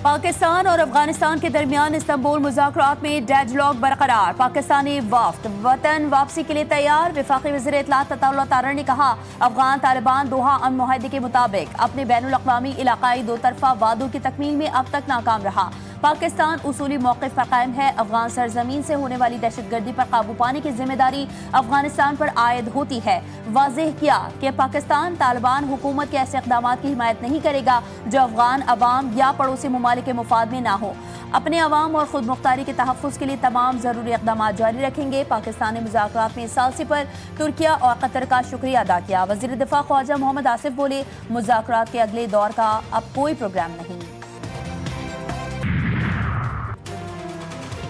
پاکستان اور افغانستان کے درمیان استنبول مذاکرات میں ڈیڈ لاک برقرار۔ پاکستانی وفد وطن واپسی کے لیے تیار۔ وفاقی وزیر اطلاعات عطا اللہ تارڑ نے کہا افغان طالبان دوحہ امن معاہدے کے مطابق اپنے بین الاقوامی علاقائی دو طرفہ وعدوں کی تکمیل میں اب تک ناکام رہا۔ پاکستان اصولی موقف پر قائم ہے۔ افغان سرزمین سے ہونے والی دہشت گردی پر قابو پانے کی ذمہ داری افغانستان پر عائد ہوتی ہے۔ واضح کیا کہ پاکستان طالبان حکومت کے ایسے اقدامات کی حمایت نہیں کرے گا جو افغان عوام یا پڑوسی ممالک کے مفاد میں نہ ہو۔ اپنے عوام اور خود مختاری کے تحفظ کے لیے تمام ضروری اقدامات جاری رکھیں گے۔ پاکستان نے مذاکرات میں ثالثی پر ترکیہ اور قطر کا شکریہ ادا کیا۔ وزیر دفاع خواجہ محمد آصف بولے مذاکرات کے اگلے دور کا اب کوئی پروگرام نہیں۔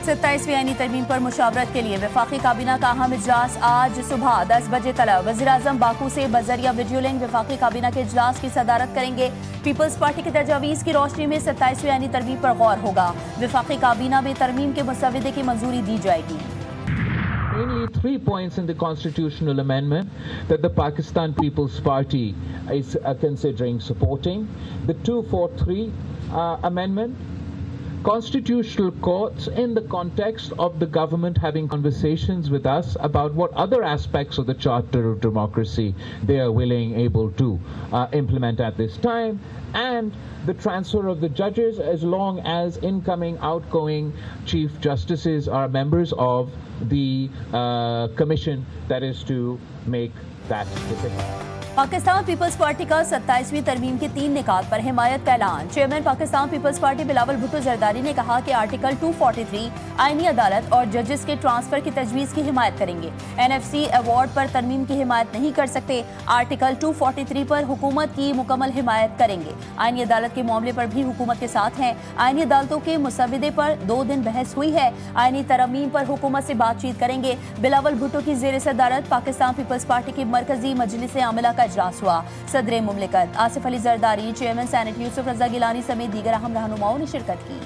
27ویں آئینی ترمیم پر مشاورت کے لیے وفاقی کابینہ کا اہم اجلاس آج صبح 10 بجے طلب۔ وزیر اعظم باکو سے بذریعہ ویڈیو لنک وفاقی کابینہ کے اجلاس کی صدارت کریں گے۔ پیپلز پارٹی کی تجاویز کی روشنی میں 27ویں آئینی ترمیم پر غور ہوگا۔ وفاقی کابینہ میں ترمیم کے مسودے کی منظوری دی جائے گی۔ Mainly 3 points in the constitutional amendment that the Pakistan People's Party is considering supporting. The 243 amendment, constitutional courts in the context of the government having conversations with us about what other aspects of the Charter of Democracy they are able to implement at this time, and the transfer of the judges as long as incoming, outgoing chief justices are members of the commission that is to make that decision. Pakistan Peoples Party کا 27ویں ترمیم کی 3 نکات پر حمایت کا اعلان۔ Chairman Pakistan Peoples Party Bilawal Bhutto Zardari نے کہا کہ آرٹیکل 243 آئینی عدالت اور ججز کے ٹرانسفر کی تجویز کی حمایت کریں گے۔ NFC ایوارڈ پر ترمیم کی حمایت نہیں کر سکتے۔ آرٹیکل 243 پر حکومت کی مکمل حمایت کریں گے۔ آئینی عدالت کے معاملے پر بھی حکومت کے ساتھ ہیں۔ آئینی عدالتوں کے مسودے پر 2 دن بحث ہوئی ہے۔ آئینی ترمیم پر حکومت سے بات چیت کریں گے۔ بلاول بھٹو کی زیر صدارت پاکستان پیپلز پارٹی کی مرکزی مجلس عاملہ کا اجلاس ہوا۔ صدر مملکت آصف علی زرداری، چیئرمین سینیٹ یوسف رضا گیلانی سمیت دیگر اہم رہنماؤں نے شرکت کی۔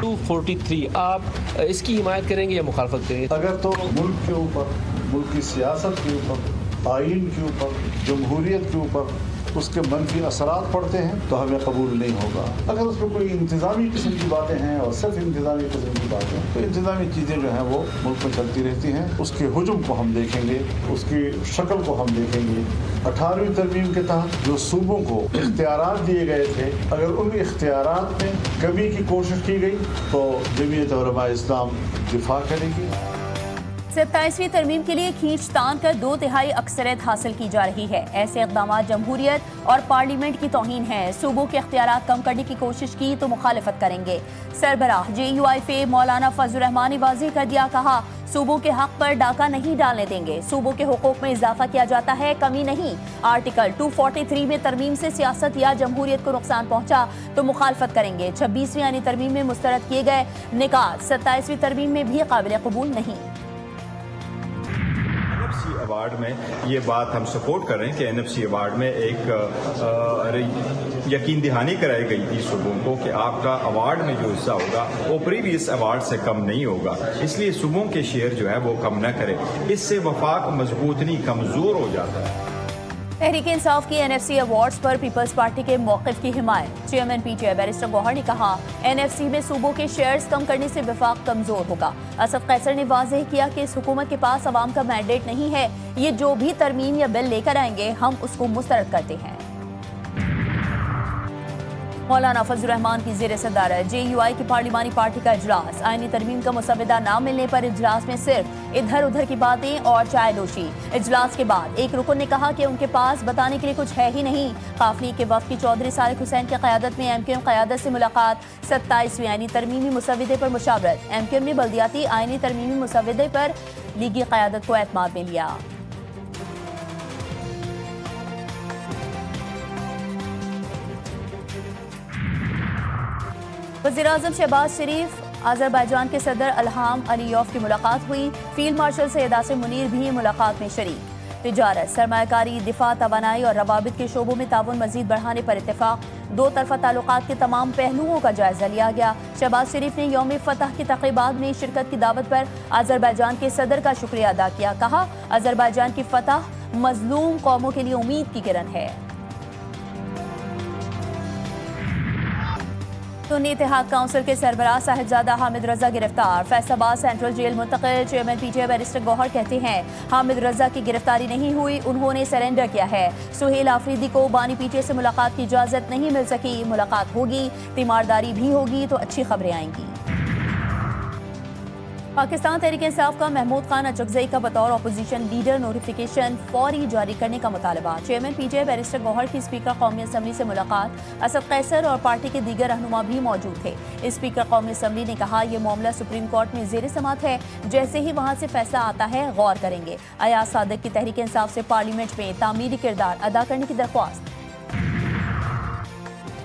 243 آپ اس کی حمایت کریں گے یا مخالفت کریں گے؟ اگر تو ملک کے اوپر، ملک کی سیاست کے اوپر، آئین کے اوپر، جمہوریت کے اوپر اس کے منفی اثرات پڑتے ہیں تو ہمیں قبول نہیں ہوگا۔ اگر اس میں کوئی انتظامی قسم کی باتیں ہیں اور صرف انتظامی قسم کی باتیں، تو انتظامی چیزیں جو ہیں وہ ملک میں چلتی رہتی ہیں۔ اس کے حجم کو ہم دیکھیں گے، اس کی شکل کو ہم دیکھیں گے۔ 18ویں ترمیم کے تحت جو صوبوں کو اختیارات دیے گئے تھے، اگر ان اختیارات میں کمی کی کوشش کی گئی تو جمعیت علماء اسلام دفاع کرے گی۔ 27ویں ترمیم کے لیے کھینچ تان کر 2/3 اکثریت حاصل کی جا رہی ہے۔ ایسے اقدامات جمہوریت اور پارلیمنٹ کی توہین ہیں۔ صوبوں کے اختیارات کم کرنے کی کوشش کی تو مخالفت کریں گے۔ سربراہ JUIF مولانا فضل الرحمان نے واضح کر دیا، کہا صوبوں کے حق پر ڈاکہ نہیں ڈالنے دیں گے۔ صوبوں کے حقوق میں اضافہ کیا جاتا ہے، کمی نہیں۔ آرٹیکل 243 میں ترمیم سے سیاست یا جمہوریت کو نقصان پہنچا تو مخالفت کریں گے۔ 26ویں آئینی ترمیم میں مسترد کیے گئے نکات 27ویں ترمیم میں بھی قابل قبول نہیں۔ ایوارڈ میں یہ بات ہم سپورٹ کر رہے ہیں کہ NFC ایوارڈ میں ایک یقین دہانی کرائی گئی تھی صوبوں کو کہ آپ کا ایوارڈ میں جو حصہ ہوگا وہ پریویس ایوارڈ سے کم نہیں ہوگا، اس لیے صوبوں کے شیئر جو ہے وہ کم نہ کرے۔ اس سے وفاق مضبوط نہیں، کمزور ہو جاتا ہے۔ تحریک انصاف کی NFC ایوارڈز پر پیپلز پارٹی کے موقف کی حمایت۔ چیئرمین PTI بیرسٹر گوہر نے کہا NFC میں صوبوں کے شیئرز کم کرنے سے وفاق کمزور ہوگا۔ اسد قیصر نے واضح کیا کہ اس حکومت کے پاس عوام کا مینڈیٹ نہیں ہے، یہ جو بھی ترمیم یا بل لے کر آئیں گے ہم اس کو مسترد کرتے ہیں۔ مولانا فضل الرحمان کی زیر صدارت JUI کی پارلیمانی پارٹی کا اجلاس۔ آئینی ترمیم کا مسودہ نہ ملنے پر اجلاس میں صرف ادھر ادھر کی باتیں اور چائے نوشی۔ اجلاس کے بعد ایک رکن نے کہا کہ ان کے پاس بتانے کے لیے کچھ ہے ہی نہیں۔ قافلے کے وفد کی چودھری صالح حسین کی قیادت میں MQM قیادت سے ملاقات۔ 27ویں آئینی ترمیمی مسودے پر مشاورت۔ MQM نے بلدیاتی آئینی ترمیمی مسودے پر لیگی قیادت کو اعتماد میں لیا۔ وزیراعظم شہباز شریف آذربائیجان کے صدر الہام علیوف کی ملاقات ہوئی۔ فیلڈ مارشل سید عاصم منیر بھی ملاقات میں شریک۔ تجارت، سرمایہ کاری، دفاع، توانائی اور روابط کے شعبوں میں تعاون مزید بڑھانے پر اتفاق۔ 2 طرفہ تعلقات کے تمام پہلوؤں کا جائزہ لیا گیا۔ شہباز شریف نے یوم فتح کی تقریبات میں شرکت کی دعوت پر آذربائیجان کے صدر کا شکریہ ادا کیا۔ کہا آذربائیجان کی فتح مظلوم قوموں کے لیے امید کی کرن ہے۔ سنی اتحاد کونسل کے سربراہ صاحبزادہ حامد رضا گرفتار، فیصلاباد سینٹرل جیل منتقل۔ Chairman P T I barrister Gohar کہتے ہیں حامد رضا کی گرفتاری نہیں ہوئی، انہوں نے سرنڈر کیا ہے۔ سہیل آفریدی کو بانی پی ٹی آئی سے ملاقات کی اجازت نہیں مل سکی، ملاقات ہوگی، تیمارداری بھی ہوگی تو اچھی خبریں آئیں گی۔ پاکستان تحریک انصاف کا محمود خان اچکزئی کا بطور اپوزیشن لیڈر نوٹیفیکیشن فوری جاری کرنے کا مطالبہ۔ Chairman P T I barrister Gohar کی اسپیکر قومی اسمبلی سے ملاقات، اسد قیصر اور پارٹی کے دیگر رہنما بھی موجود تھے۔ اسپیکر قومی اسمبلی نے کہا یہ معاملہ سپریم کورٹ میں زیر سماعت ہے، جیسے ہی وہاں سے فیصلہ آتا ہے غور کریں گے۔ ایاز صادق کی تحریک انصاف سے پارلیمنٹ میں تعمیری کردار ادا کرنے کی درخواست۔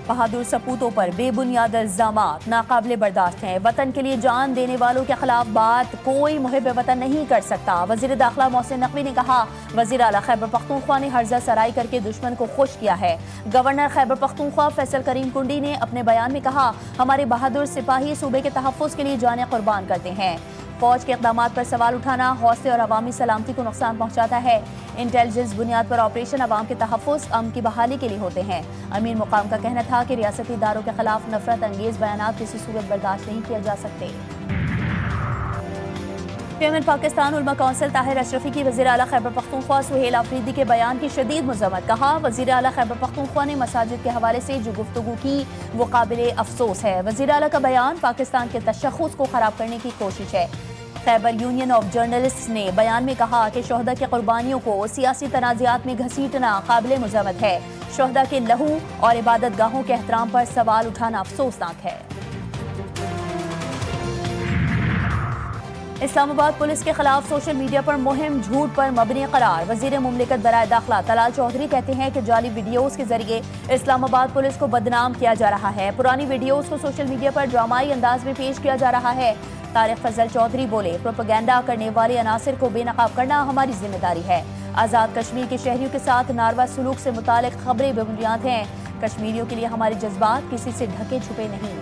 بہادر سپوتوں پر بے بنیاد الزامات ناقابل برداشت ہیں، وطن کے لیے جان دینے والوں کے خلاف بات کوئی محب وطن نہیں کر سکتا۔ وزیر داخلہ محسن نقوی نے کہا وزیر اعلیٰ خیبر پختونخوا نے ہرزہ سرائی کر کے دشمن کو خوش کیا ہے۔ گورنر خیبر پختونخوا فیصل کریم کنڈی نے اپنے بیان میں کہا ہمارے بہادر سپاہی صوبے کے تحفظ کے لیے جانیں قربان کرتے ہیں۔ فوج کے اقدامات پر سوال اٹھانا حوصلے اور عوامی سلامتی کو نقصان پہنچاتا ہے۔ انٹیلیجنس بنیاد پر آپریشن عوام کے تحفظ، امن کی بحالی کے لیے ہوتے ہیں۔ امیر مقام کا کہنا تھا کہ ریاستی اداروں کے خلاف نفرت انگیز بیانات کسی صورت برداشت نہیں کیا جا سکتے۔ چیئرمین پاکستان علماء کونسل طاہر اشرفی کی وزیر اعلیٰ خیبر پختونخوا سہیل آفریدی کے بیان کی شدید مذمت، کہا وزیر اعلیٰ خیبر پختونخوا نے مساجد کے حوالے سے جو گفتگو کی وہ قابل افسوس ہے۔ وزیر اعلیٰ کا بیان پاکستان کے تشخص کو خراب کرنے کی کوشش ہے۔ خیبر یونین آف جرنلسٹس نے بیان میں کہا کہ شہداء کی قربانیوں کو سیاسی تنازعات میں گھسیٹنا قابل مذمت ہے۔ شہداء کے لہو اور عبادت گاہوں کے احترام پر سوال اٹھانا افسوسناک ہے۔ اسلام آباد پولیس کے خلاف سوشل میڈیا پر مہم جھوٹ پر مبنی قرار، وزیر مملکت برائے داخلہ طلال چودھری کہتے ہیں کہ جعلی ویڈیوز کے ذریعے اسلام آباد پولیس کو بدنام کیا جا رہا ہے، پرانی ویڈیوز کو سوشل میڈیا پر ڈرامائی انداز میں پیش کیا جا رہا ہے۔ طارق فضل چودھری بولے پروپیگنڈا کرنے والے عناصر کو بے نقاب کرنا ہماری ذمہ داری ہے۔ آزاد کشمیر کے شہریوں کے ساتھ ناروا سلوک سے متعلق خبریں بے بنیاد ہیں، کشمیریوں کے لیے ہمارے جذبات کسی سے ڈھکے چھپے نہیں۔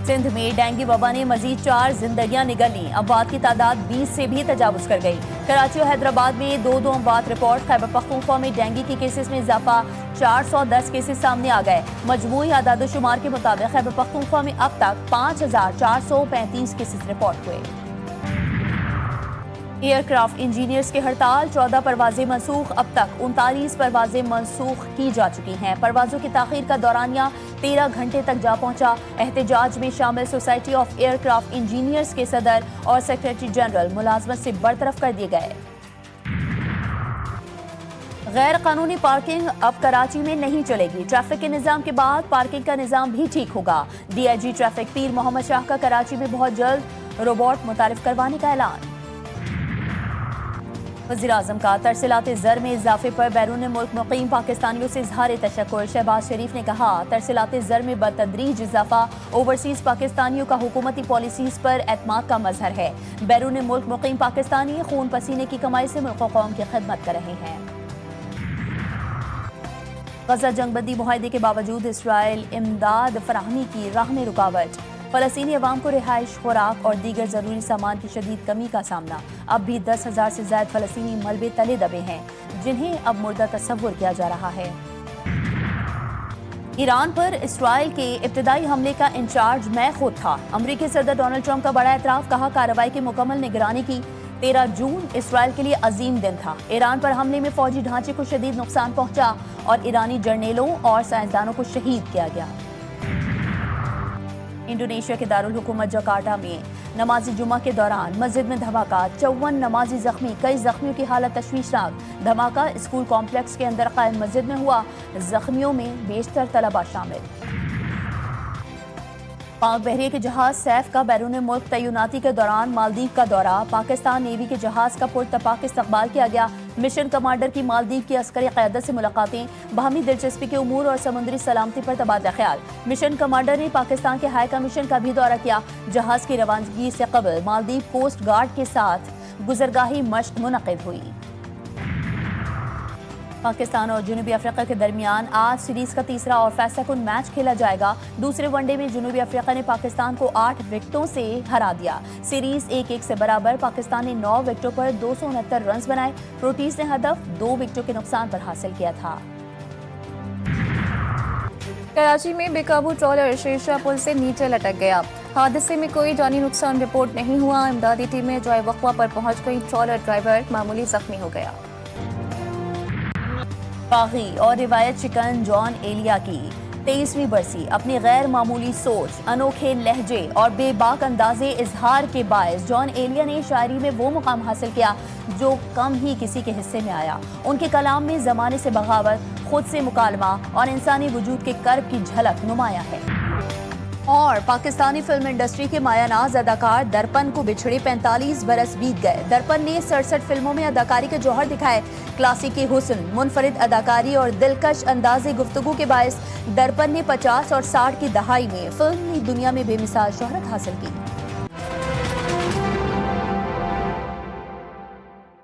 سندھ میں ڈینگی وبا نے مزید 4 زندگیاں نگل لیں، اموات کی تعداد 20 سے بھی تجاوز کر گئی۔ کراچی اور حیدرآباد میں 2 اموات رپورٹ، خیبر پختونخوا میں ڈینگی کے کیسز میں اضافہ، 410 کیسز سامنے آ گئے۔ مجموعی اعداد و شمار کے مطابق خیبر پختونخوا میں اب تک 5435 کیسز رپورٹ ہوئے۔ ایئر کرافٹ انجینئرز کی ہڑتال، 14 پروازیں منسوخ، اب تک 39 پروازیں منسوخ کی جا چکی ہیں۔ پروازوں کی تاخیر کا دورانیہ 13 گھنٹے تک جا پہنچا۔ احتجاج میں شامل society of aircraft engineers کے صدر اور سیکریٹری جنرل ملازمت سے برطرف کر دیے گئے۔ غیر قانونی پارکنگ اب کراچی میں نہیں چلے گی، ٹریفک کے نظام کے بعد پارکنگ کا نظام بھی ٹھیک ہوگا۔ ڈی آئی جی ٹریفک پیر محمد شاہ کا کراچی میں بہت جلد روبوٹ متعارف کروانے کا اعلان۔ وزیراعظم کا ترسیلات زر میں اضافے پر بیرون ملک مقیم پاکستانیوں سے اظہار تشکر، شہباز شریف نے کہا ترسیلات زر میں بتدریج اضافہ اوورسیز پاکستانیوں کا حکومتی پالیسیز پر اعتماد کا مظہر ہے۔ بیرون ملک مقیم پاکستانی خون پسینے کی کمائی سے ملک و قوم کی خدمت کر رہے ہیں۔ غزہ جنگ بندی معاہدے کے باوجود اسرائیل امداد فراہمی کی راہ میں رکاوٹ، فلسطینی عوام کو رہائش، خوراک اور دیگر ضروری سامان کی شدید کمی کا سامنا۔ اب بھی 10,000 سے زائد فلسطینی ملبے تلے دبے ہیں جنہیں اب مردہ تصور کیا جا رہا ہے۔ ایران پر اسرائیل کے ابتدائی حملے کا انچارج میں خود تھا، امریکی صدر ڈونلڈ ٹرمپ کا بڑا اعتراف، کہا کارروائی کی مکمل نگرانی کی۔ 13 جون اسرائیل کے لیے عظیم دن تھا، ایران پر حملے میں فوجی ڈھانچے کو شدید نقصان پہنچا اور ایرانی جرنیلوں اور سائنسدانوں کو شہید کیا گیا۔ انڈونیشیا کے دارالحکومت جکارٹا میں نماز جمعہ کے دوران مسجد میں دھماکہ، 54 نمازی زخمی، کئی زخمیوں کی حالت تشویشناک۔ دھماکہ اسکول کمپلیکس کے اندر قائم مسجد میں ہوا، زخمیوں میں بیشتر طلبہ شامل۔ پاک بحریہ کے جہاز سیف کا بیرون ملک تعیناتی کے دوران مالدیپ کا دورہ، پاکستان نیوی کے جہاز کا پرتپاک استقبال کیا گیا۔ مشن کمانڈر کی مالدیپ کی عسکری قیادت سے ملاقاتیں، باہمی دلچسپی کے امور اور سمندری سلامتی پر تبادلہ خیال۔ مشن کمانڈر نے پاکستان کے ہائی کمیشن کا بھی دورہ کیا۔ جہاز کی روانگی سے قبل مالدیپ کوسٹ گارڈ کے ساتھ گزرگاہی مشق منعقد ہوئی۔ پاکستان اور جنوبی افریقہ کے درمیان آج سیریز کا تیسرا اور فیصلہ کن میچ کھیلا جائے گا۔ دوسرے ون ڈے میں جنوبی افریقہ نے پاکستان کو 8 وکٹوں سے ہرا دیا۔ سیریز 1-1 سے برابر، پاکستان نے 9 وکٹوں پر 269 رنز بنائے۔ پروٹیز نے ہدف 2 وکٹوں کے نقصان پر حاصل کیا تھا۔ کراچی میں بے قابو ٹرالر شیرشاہ پل سے نیچے لٹک گیا. حادثے میں کوئی جانی نقصان رپورٹ نہیں ہوا. امدادی ٹیمیں جائے وقوع پر پہنچ گئی. ٹرالر ڈرائیور معمولی زخمی ہو گیا. باغی اور روایت شکن جان ایلیا کی 23ویں برسی اپنی غیر معمولی سوچ، انوکھے لہجے اور بے باک انداز اظہار کے باعث جان ایلیا نے شاعری میں وہ مقام حاصل کیا جو کم ہی کسی کے حصے میں آیا. ان کے کلام میں زمانے سے بغاوت، خود سے مکالمہ اور انسانی وجود کے کرب کی جھلک نمایاں ہے. اور پاکستانی فلم انڈسٹری کے مایہ ناز اداکار درپن کو بچھڑے 45 برس بیت گئے. درپن نے 67 فلموں میں اداکاری کے جوہر دکھائے. کلاسیکی حسن، منفرد اداکاری اور دلکش انداز گفتگو کے باعث درپن نے 50 اور 60 کی دہائی میں فلمی دنیا میں بے مثال شہرت حاصل کی.